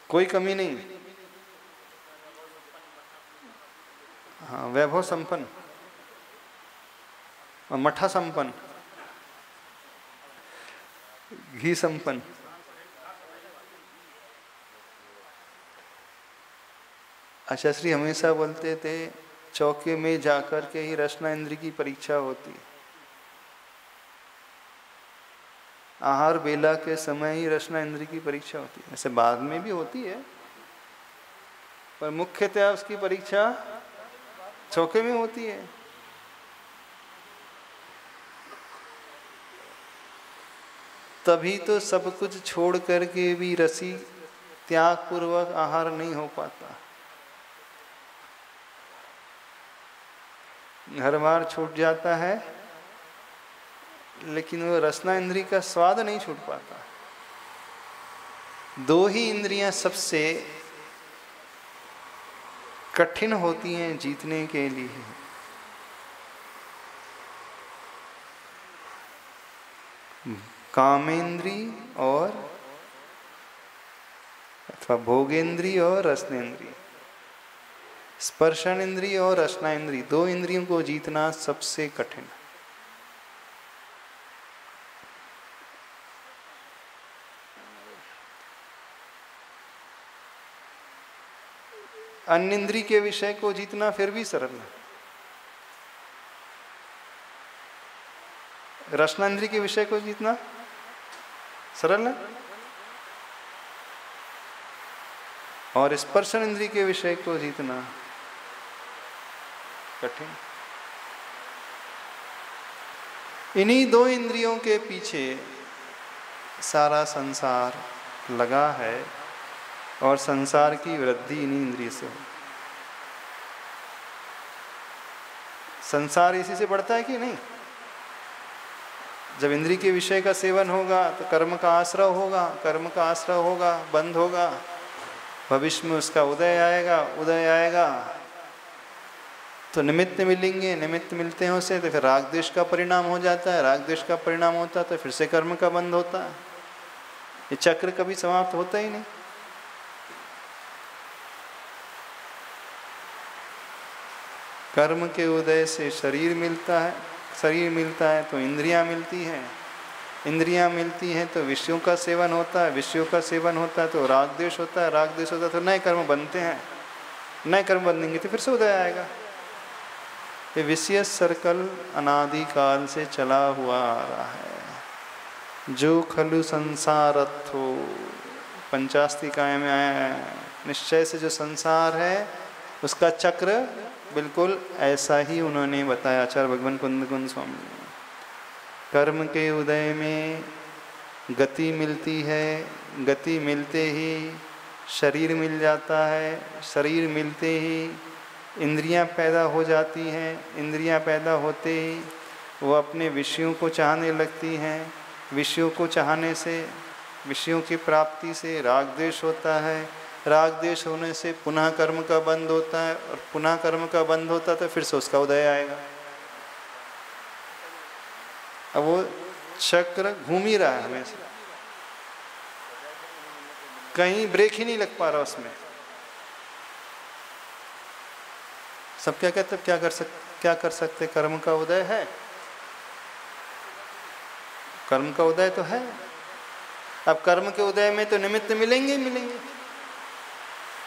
कोई कमी नहीं। हाँ, वैभव संपन्न और मठा संपन्न, घी संपन्न। आचार्य श्री हमेशा बोलते थे चौके में जाकर के ही रसना इंद्री की परीक्षा होती है। आहार बेला के समय ही रसना इंद्री की परीक्षा होती है। ऐसे बाद में भी होती है, पर मुख्यतः उसकी परीक्षा चौके में होती है। तभी तो सब कुछ छोड़ करके भी रसी त्याग पूर्वक आहार नहीं हो पाता। घर बार छूट जाता है, लेकिन वो रसना इंद्री का स्वाद नहीं छूट पाता। 2 ही इंद्रियां सबसे कठिन होती हैं जीतने के लिए। कामेंद्री और अथवा भोगेंद्री और रसनेन्द्रिय, स्पर्शन इंद्रिय और रसना इंद्रिय, 2 इंद्रियों को जीतना सबसे कठिन है। अन्य इंद्रिय के विषय को जीतना फिर भी सरल है। रसना इंद्रिय के विषय को जीतना सरल है, और स्पर्शन इंद्रिय के विषय को जीतना कठिन। इन्हीं 2 इंद्रियों के पीछे सारा संसार लगा है, और संसार की वृद्धि इन्हीं इंद्रिय से हो। संसार इसी से बढ़ता है कि नहीं? जब इंद्रिय के विषय का सेवन होगा तो कर्म का आश्रव होगा, कर्म का आश्रव होगा बंद होगा, भविष्य में उसका उदय आएगा तो निमित्त मिलेंगे, निमित्त मिलते हैं उसे तो फिर राग द्वेष का परिणाम हो जाता है, राग द्वेष का परिणाम होता है तो फिर से कर्म का बंद होता है। ये चक्र कभी समाप्त होता ही नहीं। कर्म के उदय से शरीर मिलता है, शरीर मिलता है तो इंद्रियां मिलती हैं, इंद्रियां मिलती हैं तो विषयों का सेवन होता है, विषयों का सेवन होता है तो राग द्वेष होता है, राग द्वेष होता है तो नए कर्म बनते हैं, नए कर्म बनेंगे तो फिर से उदय आएगा। ये विषय सर्कल अनादिकाल से चला हुआ आ रहा है। जो खलु संसारत्थो, पंचास्तिकाय में आया है, निश्चय से जो संसार है उसका चक्र बिल्कुल ऐसा ही उन्होंने बताया आचार्य भगवान कुंद स्वामी ने। कर्म के उदय में गति मिलती है, गति मिलते ही शरीर मिल जाता है, शरीर मिलते ही इंद्रियां पैदा हो जाती हैं, इंद्रियां पैदा होते ही वो अपने विषयों को चाहने लगती हैं, विषयों को चाहने से, विषयों की प्राप्ति से राग द्वेष होता है, राग द्वेष होने से पुनः कर्म का बंध होता है, और पुनः कर्म का बंध होता है तो फिर से उसका उदय आएगा। अब वो चक्र घूम ही रहा है हमेशा, कहीं ब्रेक ही नहीं लग पा रहा उसमें। सब क्या कहते, क्या कर सकते, कर्म का उदय है, कर्म का उदय तो है। अब कर्म के उदय में तो निमित्त मिलेंगे ही मिलेंगे।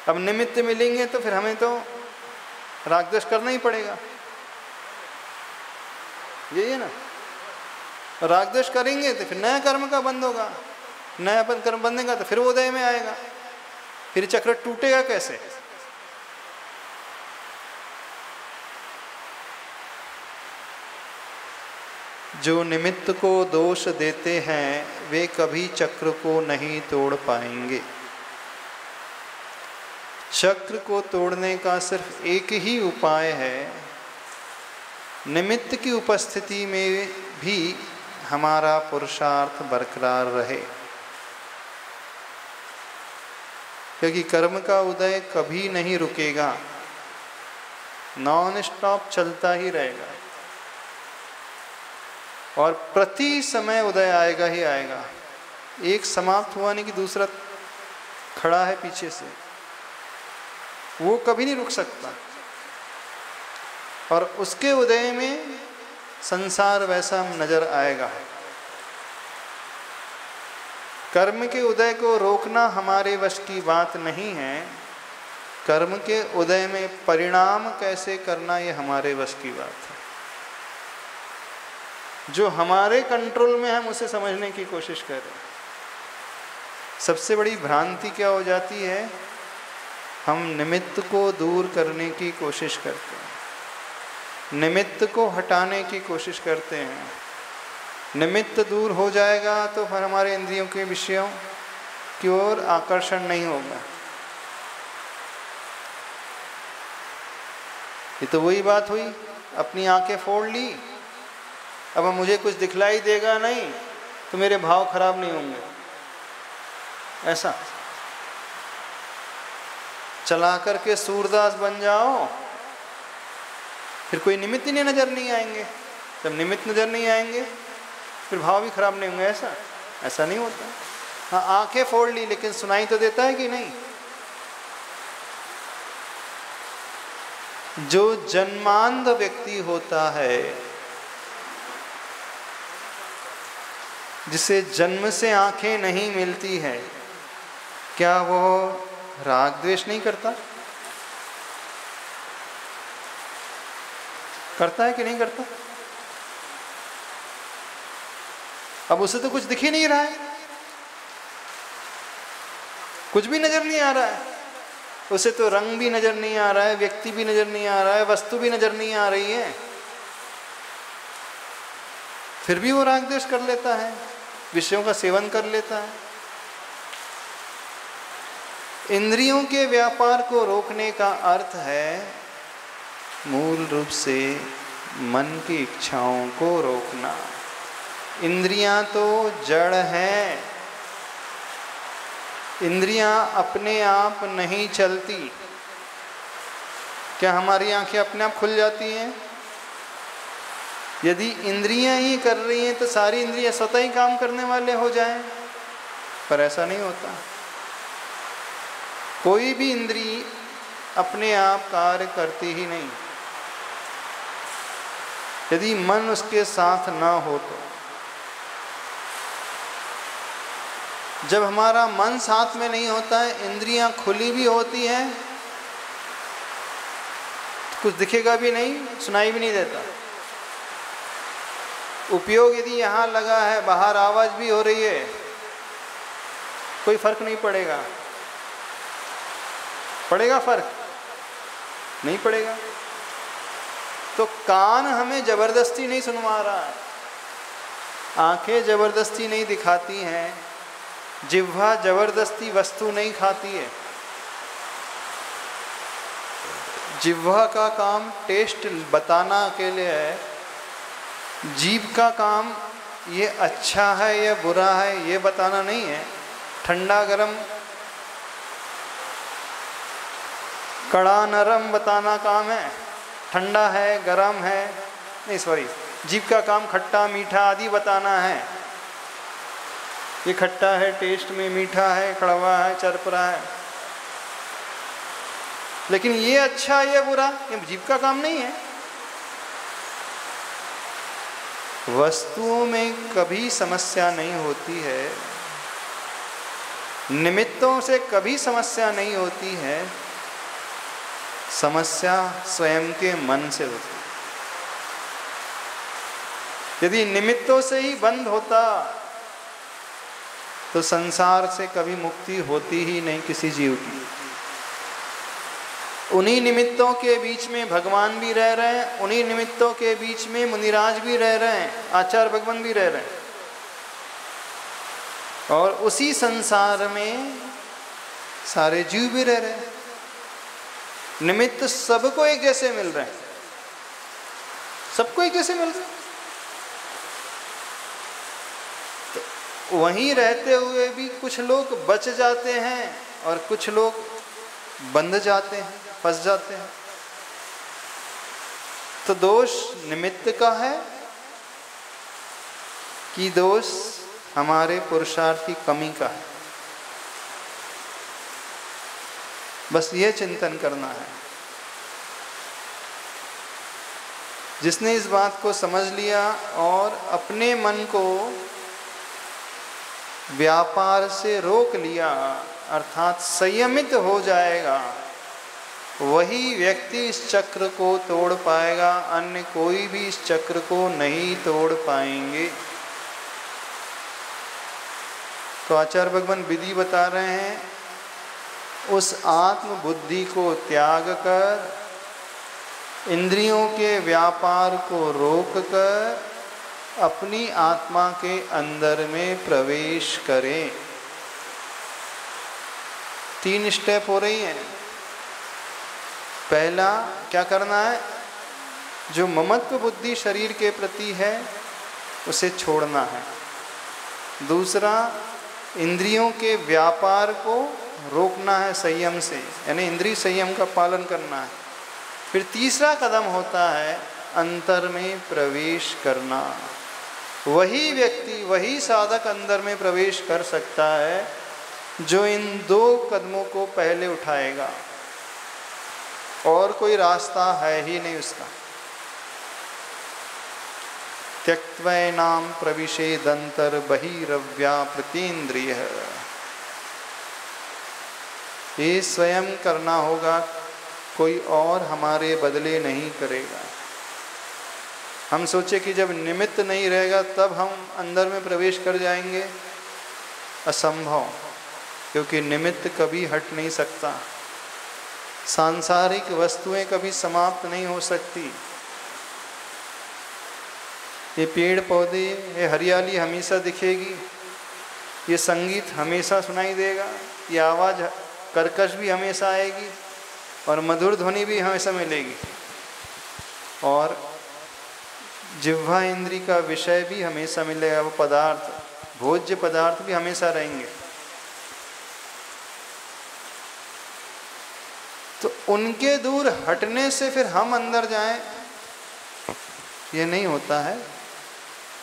अब निमित्त मिलेंगे तो फिर हमें तो राग द्वेष करना ही पड़ेगा, यही है ना। राग द्वेष करेंगे तो फिर नया कर्म का बंध होगा, नया कर्म बंधेगा तो फिर उदय में आएगा, फिर चक्र टूटेगा कैसे। जो निमित्त को दोष देते हैं वे कभी चक्र को नहीं तोड़ पाएंगे। चक्र को तोड़ने का सिर्फ एक ही उपाय है, निमित्त की उपस्थिति में भी हमारा पुरुषार्थ बरकरार रहे। क्योंकि कर्म का उदय कभी नहीं रुकेगा, नॉन स्टॉप चलता ही रहेगा और प्रति समय उदय आएगा ही आएगा। एक समाप्त हुआ नहीं कि दूसरा खड़ा है पीछे से, वो कभी नहीं रुक सकता। और उसके उदय में संसार वैसा नजर आएगा। कर्म के उदय को रोकना हमारे वश की बात नहीं है, कर्म के उदय में परिणाम कैसे करना ये हमारे वश की बात है। जो हमारे कंट्रोल में हम उसे समझने की कोशिश करें। सबसे बड़ी भ्रांति क्या हो जाती है, हम निमित्त को दूर करने की कोशिश करते हैं, निमित्त को हटाने की कोशिश करते हैं। निमित्त दूर हो जाएगा तो फिर हमारे इंद्रियों के विषयों की ओर आकर्षण नहीं होगा। ये तो वही बात हुई, अपनी आंखें फोड़ ली, अब मुझे कुछ दिखलाई देगा नहीं तो मेरे भाव खराब नहीं होंगे, ऐसा चला करके सूरदास बन जाओ, फिर कोई निमित्त ही नजर नहीं आएंगे। जब निमित्त नजर नहीं आएंगे फिर भाव भी खराब नहीं होंगे, ऐसा नहीं होता। हाँ, आंखें फोड़ ली लेकिन सुनाई तो देता है कि नहीं। जो जन्मांध व्यक्ति होता है, जिसे जन्म से आंखें नहीं मिलती है, क्या वो राग द्वेष नहीं करता? करता है कि नहीं करता? अब उसे तो कुछ दिख ही नहीं रहा है, कुछ भी नजर नहीं आ रहा है, उसे तो रंग भी नजर नहीं आ रहा है, व्यक्ति भी नजर नहीं आ रहा है, वस्तु भी नजर नहीं आ रही है, फिर भी वो राग द्वेष कर लेता है, विषयों का सेवन कर लेता है। इंद्रियों के व्यापार को रोकने का अर्थ है मूल रूप से मन की इच्छाओं को रोकना। इंद्रियां तो जड़ हैं, इंद्रियां अपने आप नहीं चलती। क्या हमारी आंखें अपने आप खुल जाती हैं? यदि इंद्रियां ही कर रही हैं तो सारी इंद्रियां स्वतः ही काम करने वाले हो जाएं, पर ऐसा नहीं होता। कोई भी इंद्री अपने आप कार्य करती ही नहीं। यदि मन उसके साथ ना हो तो। जब हमारा मन साथ में नहीं होता है, इंद्रियां खुली भी होती हैं, तो कुछ दिखेगा भी नहीं, सुनाई भी नहीं देता। उपयोग यदि यहाँ लगा है, बाहर आवाज भी हो रही है, कोई फर्क नहीं पड़ेगा। पड़ेगा फर्क? नहीं पड़ेगा। तो कान हमें जबरदस्ती नहीं सुनवा रहा है, आंखें जबरदस्ती नहीं दिखाती हैं, जिह्वा जबरदस्ती वस्तु नहीं खाती है। जिह्वा का काम टेस्ट बताना के लिए है, जीभ का काम ये अच्छा है या बुरा है ये बताना नहीं है। ठंडा गरम, कड़ा नरम बताना काम है, ठंडा है गरम है नहीं, सॉरी, जीभ का काम खट्टा मीठा आदि बताना है। ये खट्टा है टेस्ट में, मीठा है, कड़वा है, चरपरा है। लेकिन ये अच्छा ये बुरा, ये जीभ का काम नहीं है। वस्तुओं में कभी समस्या नहीं होती है, निमित्तों से कभी समस्या नहीं होती है, समस्या स्वयं के मन से होती है। यदि निमित्तों से ही बंद होता तो संसार से कभी मुक्ति होती ही नहीं किसी जीव की। उन्हीं निमित्तों के बीच में भगवान भी रह रहे हैं, उन्हीं निमित्तों के बीच में मुनिराज भी रह रहे हैं, आचार्य भगवान भी रह रहे हैं, और उसी संसार में सारे जीव भी रह रहे हैं। निमित्त सबको एक जैसे मिल रहे हैं, सबको एक जैसे मिल रहे हैं। तो वहीं रहते हुए भी कुछ लोग बच जाते हैं और कुछ लोग बंध जाते हैं, फंस जाते हैं। तो दोष निमित्त का है कि दोष हमारे पुरुषार्थ की कमी का है? बस ये चिंतन करना है। जिसने इस बात को समझ लिया और अपने मन को व्यापार से रोक लिया, अर्थात संयमित हो जाएगा, वही व्यक्ति इस चक्र को तोड़ पाएगा। अन्य कोई भी इस चक्र को नहीं तोड़ पाएंगे। तो आचार्य भगवान विधि बता रहे हैं, उस आत्म बुद्धि को त्याग कर, इंद्रियों के व्यापार को रोक कर अपनी आत्मा के अंदर में प्रवेश करें। 3 स्टेप हो रही हैं। पहला क्या करना है? जो ममत्व बुद्धि शरीर के प्रति है उसे छोड़ना है। दूसरा, इंद्रियों के व्यापार को रोकना है संयम से, यानी इंद्रिय संयम का पालन करना है। फिर तीसरा कदम होता है अंतर में प्रवेश करना। वही व्यक्ति, वही साधक अंदर में प्रवेश कर सकता है जो इन 2 कदमों को पहले उठाएगा, और कोई रास्ता है ही नहीं उसका। त्यक्त्वैनाम प्रविशेदंतर बहिरव्यापृतेन्द्रिय, ये स्वयं करना होगा, कोई और हमारे बदले नहीं करेगा। हम सोचे कि जब निमित्त नहीं रहेगा तब हम अंदर में प्रवेश कर जाएंगे, असंभव, क्योंकि निमित्त कभी हट नहीं सकता। सांसारिक वस्तुएं कभी समाप्त नहीं हो सकती। ये पेड़ पौधे, ये हरियाली हमेशा दिखेगी, ये संगीत हमेशा सुनाई देगा, ये आवाज़ कर्कश भी हमेशा आएगी, और मधुर ध्वनि भी हमेशा मिलेगी, और जिह्वा इंद्री का विषय भी हमेशा मिलेगा। वो पदार्थ, भोज्य पदार्थ भी हमेशा रहेंगे। तो उनके दूर हटने से फिर हम अंदर जाएं, ये नहीं होता है।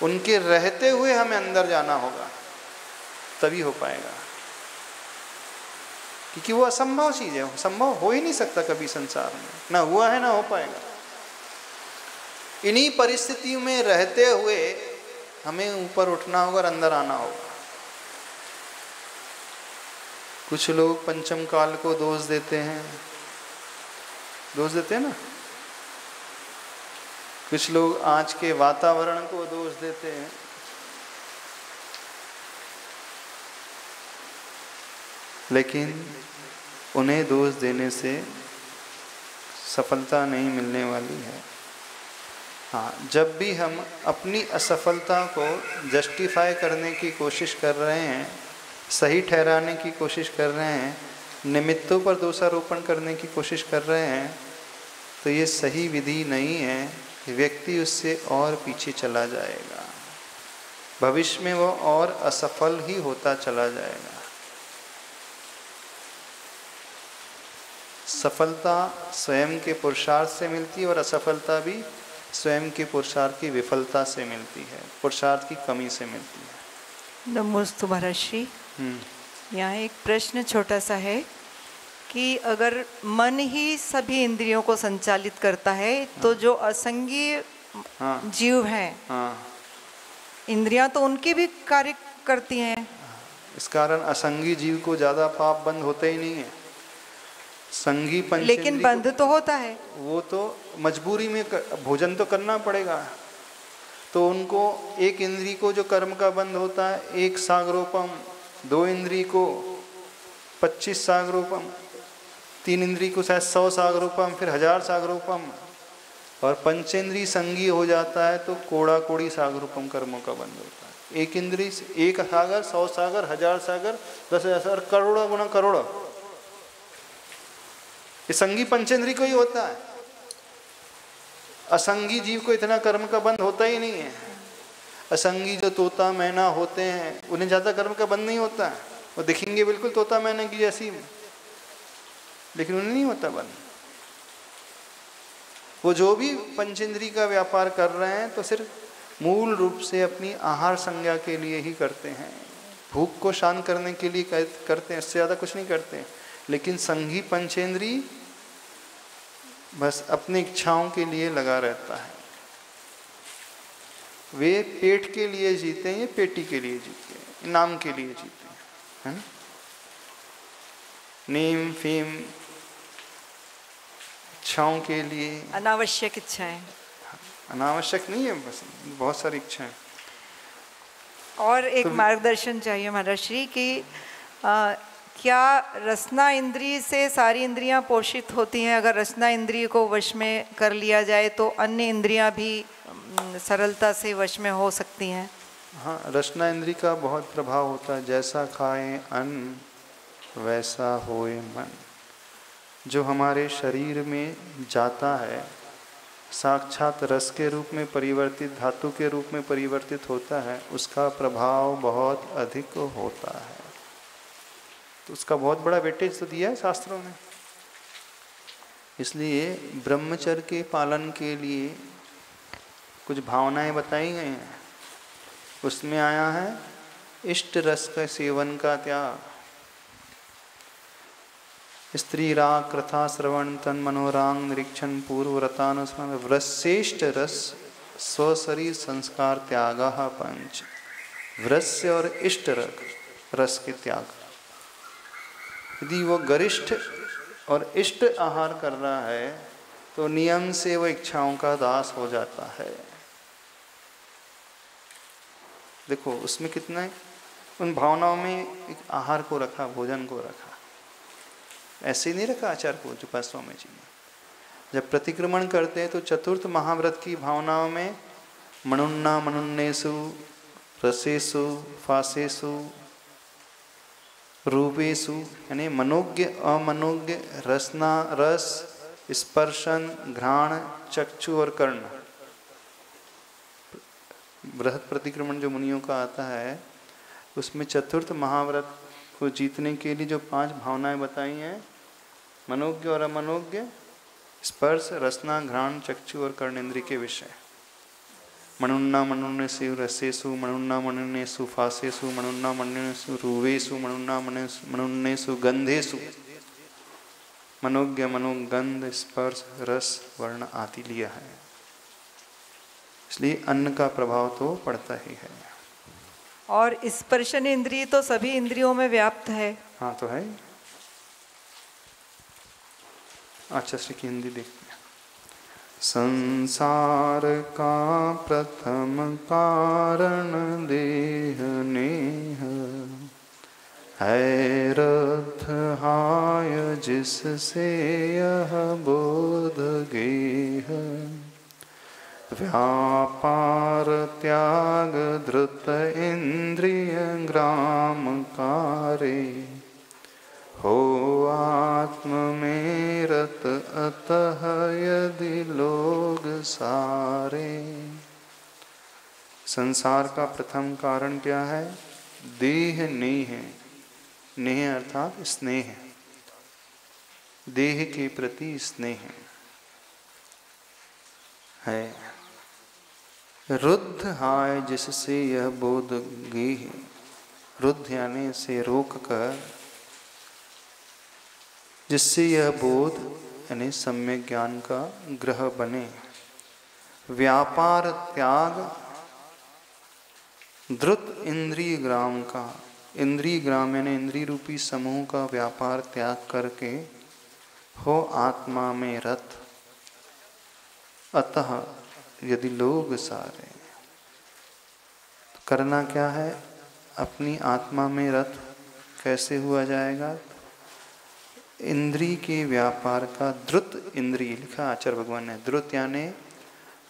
उनके रहते हुए हमें अंदर जाना होगा, तभी हो पाएगा, क्योंकि वो असंभव चीज़ है, संभव हो ही नहीं सकता कभी संसार में, ना हुआ है ना हो पाएगा। इन्हीं परिस्थितियों में रहते हुए हमें ऊपर उठना होगा और अंदर आना होगा। कुछ लोग पंचम काल को दोष देते हैं ना, कुछ लोग आज के वातावरण को दोष देते हैं, लेकिन उन्हें दोष देने से सफलता नहीं मिलने वाली है। हाँ, जब भी हम अपनी असफलता को जस्टिफाई करने की कोशिश कर रहे हैं, सही ठहराने की कोशिश कर रहे हैं, निमित्तों पर दोषारोपण करने की कोशिश कर रहे हैं, तो ये सही विधि नहीं है। व्यक्ति उससे और पीछे चला जाएगा, भविष्य में वो और असफल ही होता चला जाएगा। सफलता स्वयं के पुरुषार्थ से मिलती है और असफलता भी स्वयं के पुरुषार्थ की विफलता से मिलती है, पुरुषार्थ की कमी से मिलती है। नमोस्तु महर्षि। यहाँ एक प्रश्न छोटा सा है कि अगर मन ही सभी इंद्रियों को संचालित करता है, तो जो असंगी जीव हैं, इंद्रियां तो उनके भी कार्य करती हैं। इस कारण असंगी जीव को ज्यादा पाप बंद होते ही नहीं है। संगी पंच लेकिन बंध तो होता है, वो तो मजबूरी में भोजन तो करना पड़ेगा। तो उनको एक इंद्री को जो कर्म का बंध होता है 1 सागरोपम, 2 इंद्री को 25 सागरोपम, 3 इंद्री को शायद 100 सागरोपम, फिर 1000 सागरोपम, और पंचेंद्री संगी हो जाता है तो कोड़ा कोड़ी सागरोपम कर्मों का बंध होता है। एक इंद्री से 1 सागर, 100 सागर, 1000 सागर, 10,000, करोड़ों गुना करोड़, ये संगी पंचेंद्री को ही होता है। असंगी जीव को इतना कर्म का बंध होता ही नहीं है। असंगी जो तोता मैना होते हैं उन्हें ज्यादा कर्म का बंध नहीं होता है, वो दिखेंगे बिल्कुल तोता मैना की जैसी, लेकिन उन्हें नहीं होता बंध। वो जो भी पंचेंद्री का व्यापार कर रहे हैं तो सिर्फ मूल रूप से अपनी आहार संज्ञा के लिए ही करते हैं, भूख को शांत करने के लिए करते हैं, इससे ज्यादा कुछ नहीं करते हैं। लेकिन संगी पंचेंद्री बस अपनी इच्छाओं के लिए लगा रहता है। वे पेट के लिए जीते हैं, ये पेटी के लिए जीते हैं, नाम के लिए जीते हैं, है ना। नीम फीम इच्छाओं के लिए, अनावश्यक इच्छाएं, अनावश्यक नहीं है, बस बहुत सारी इच्छाएं। और एक मार्गदर्शन चाहिए महर्षि कि क्या रसना इंद्रिय से सारी इंद्रियां पोषित होती हैं? अगर रसना इंद्रिय को वश में कर लिया जाए तो अन्य इंद्रियां भी सरलता से वश में हो सकती हैं। हाँ, रसना इंद्रिय का बहुत प्रभाव होता है। जैसा खाएं अन्न वैसा होए मन। जो हमारे शरीर में जाता है साक्षात रस के रूप में परिवर्तित, धातु के रूप में परिवर्तित होता है, उसका प्रभाव बहुत अधिक होता है। तो उसका बहुत बड़ा वेटेज तो दिया है शास्त्रों ने। इसलिए ब्रह्मचर्य के पालन के लिए कुछ भावनाएं बताई गई हैं। उसमें आया है इष्ट रस का सेवन का त्याग, स्त्री राग कृथा श्रवण तन मनोरांग निरीक्षण पूर्व व्रतानुस्मरण व्रस्येष्ट रस स्वशरीर संस्कार त्यागा पंच। व्रस्य और इष्ट रस के त्याग। यदि वो गरिष्ठ और इष्ट आहार कर रहा है तो नियम से वो इच्छाओं का दास हो जाता है। देखो उसमें कितना है, उन भावनाओं में एक आहार को रखा, भोजन को रखा, ऐसे ही नहीं रखा आचार को जो स्वामी जी ने। जब प्रतिक्रमण करते हैं तो चतुर्थ महाव्रत की भावनाओं में मनुन्ना मनुन्नेसु रसेसु फासेसु रूपेसु, यानी मनोज्ञ अमनोज्ञ, रसना रस, स्पर्शन, घ्राण, चक्षु और कर्ण। बृहद प्रतिक्रमण जो मुनियों का आता है उसमें चतुर्थ महाव्रत को जीतने के लिए जो 5 भावनाएं बताई हैं, मनोज्ञ और अमनोज्ञ, स्पर्श, रसना, घ्राण, चक्षु और कर्णेंद्रिय के विषय। मनुन्ना मनुन्नेसु रसेसु, मनुन्ना मनुन्नेसु फासेसु, मनुन्ना मनुन्नेसु रूवेसु, मनुन्ना मनुन्नेसु गंधेसु। मनोज्ञ मनोगंध, स्पर्श, रस, वर्ण आदि लिया है। इसलिए अन्न का प्रभाव तो पड़ता ही है। और स्पर्शन इंद्रिय तो सभी इंद्रियों में व्याप्त है। हाँ तो है। अच्छा श्री की हिंदी देखते हैं। संसार का प्रथम कारण देह नेह, है रथ हाय जिससे यह बोध गेह, व्यापार त्याग धृत इंद्रिय ग्राम कारे, हो आत्म में रत अतः यदि लोग सारे। संसार का प्रथम कारण क्या है? देह नेह। नेह अर्थात स्नेह, देह के प्रति स्नेह है। रुद्ध हाय जिससे यह बोध गेह, रुद्ध यानी से रोक कर, जिससे यह बोध यानी सम्यक ज्ञान का ग्रह बने। व्यापार त्याग द्रुत इंद्रिय ग्राम का, इंद्रिय ग्राम यानी इंद्रिय रूपी समूह का व्यापार त्याग करके हो आत्मा में रत, अतः यदि लोग सारे। तो करना क्या है? अपनी आत्मा में रत कैसे हुआ जाएगा? इंद्रिय के व्यापार का द्रुत इंद्रिय लिखा आचार्य भगवान ने। द्रुत यानी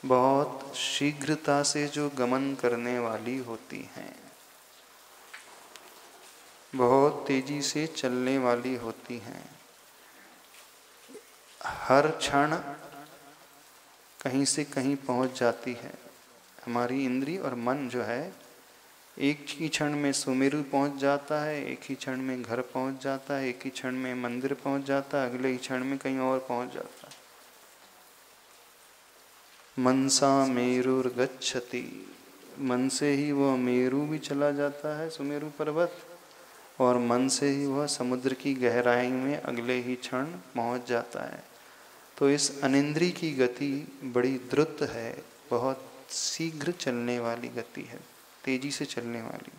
बहुत शीघ्रता से जो गमन करने वाली होती हैं, बहुत तेजी से चलने वाली होती हैं, हर क्षण कहीं से कहीं पहुंच जाती है। हमारी इंद्रिय और मन जो है एक ही क्षण में सुमेरु पहुंच जाता है, एक ही क्षण में घर पहुंच जाता है, एक ही क्षण में मंदिर पहुंच जाता है, अगले ही क्षण में कहीं और पहुंच जाता है। मनसा मेरुर्गच्छति, मन से ही वह मेरु भी चला जाता है, सुमेरु पर्वत, और मन से ही वह समुद्र की गहराई में अगले ही क्षण पहुंच जाता है। तो इस अनिंद्रिय की गति बड़ी द्रुत है, बहुत शीघ्र चलने वाली गति है, तेजी से चलने वाली।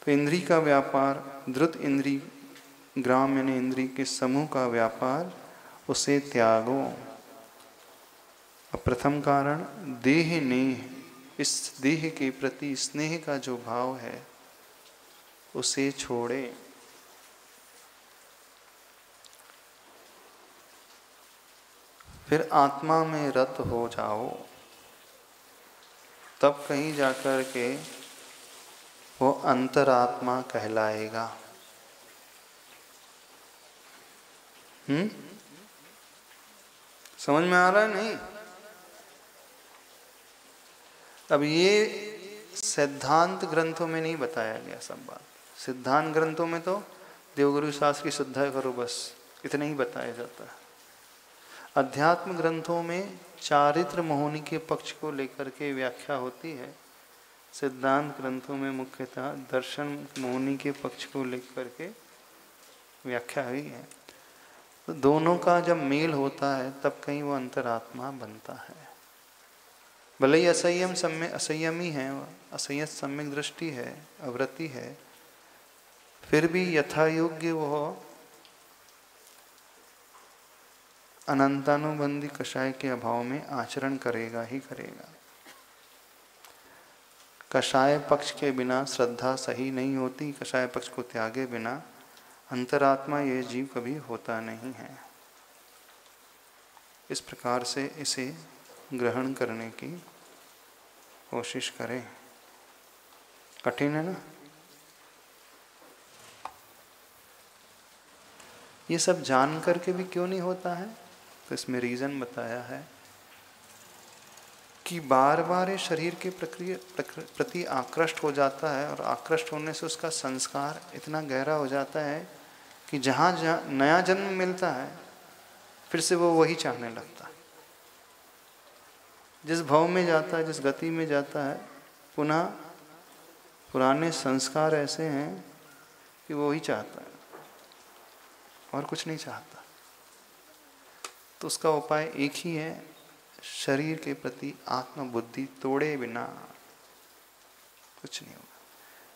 तो इंद्रिय का व्यापार, द्रुत इंद्रिय ग्राम यानी इंद्रिय के समूह का व्यापार, उसे त्यागो। प्रथम कारण देह नेह, इस देह के प्रति स्नेह का जो भाव है उसे छोड़े। फिर आत्मा में रत हो जाओ, तब कहीं जाकर के वो अंतरात्मा कहलाएगा। समझ में आ रहा है नहीं? अब ये सिद्धांत ग्रंथों में नहीं बताया गया सब बात। सिद्धांत ग्रंथों में तो देवगुरु शास्त्र की श्रद्धा करो बस, इतना ही बताया जाता है। अध्यात्म ग्रंथों में चारित्र मोहिनी के पक्ष को लेकर के व्याख्या होती है। सिद्धांत ग्रंथों में मुख्यतः दर्शन मोहिनी के पक्ष को लेकर के व्याख्या हुई है। तो दोनों का जब मेल होता है तब कहीं वो अंतरात्मा बनता है। भले ही असंयम ही है, असंयत सम्यक दृष्टि है, अवृत्ति है, फिर भी यथा योग्य वह अनंतानुबंधी कषाय के अभाव में आचरण करेगा ही करेगा। कषाय पक्ष के बिना श्रद्धा सही नहीं होती, कषाय पक्ष को त्यागे बिना अंतरात्मा ये जीव कभी होता नहीं है। इस प्रकार से इसे ग्रहण करने की कोशिश करें। कठिन है ना? ये सब जान करके भी क्यों नहीं होता है? तो इसमें रीज़न बताया है कि बार बार ये शरीर के प्रति आकृष्ट हो जाता है, और आकृष्ट होने से उसका संस्कार इतना गहरा हो जाता है कि जहाँ जहाँ नया जन्म मिलता है फिर से वो वही चाहने लगता है। जिस भाव में जाता है, जिस गति में जाता है, पुनः पुराने संस्कार ऐसे हैं कि वो ही चाहता है और कुछ नहीं चाहता। तो उसका उपाय एक ही है, शरीर के प्रति आत्मबुद्धि तोड़े बिना कुछ नहीं होगा।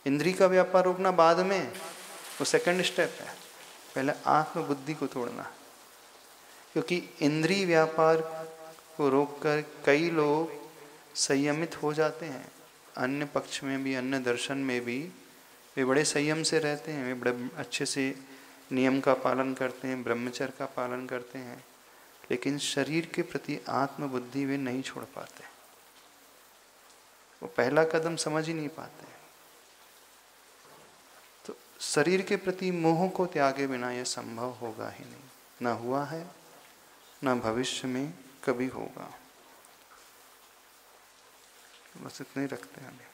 इंद्री का व्यापार रोकना बाद में, वो सेकंड स्टेप है। पहले आत्मबुद्धि को तोड़ना, क्योंकि इंद्री व्यापार को रोककर कई लोग संयमित हो जाते हैं। अन्य पक्ष में भी, अन्य दर्शन में भी वे बड़े संयम से रहते हैं, वे बड़े अच्छे से नियम का पालन करते हैं, ब्रह्मचर्य का पालन करते हैं, लेकिन शरीर के प्रति आत्मबुद्धि वे नहीं छोड़ पाते। वो पहला कदम समझ ही नहीं पाते। तो शरीर के प्रति मोह को त्यागे बिना यह संभव होगा ही नहीं, ना हुआ है, ना भविष्य में कभी होगा। बस इतने ही रखते हैं अभी।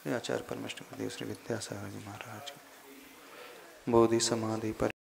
आचार्य परमेश्वर देव श्री विद्यासागर जी महाराज बोधि समाधि पर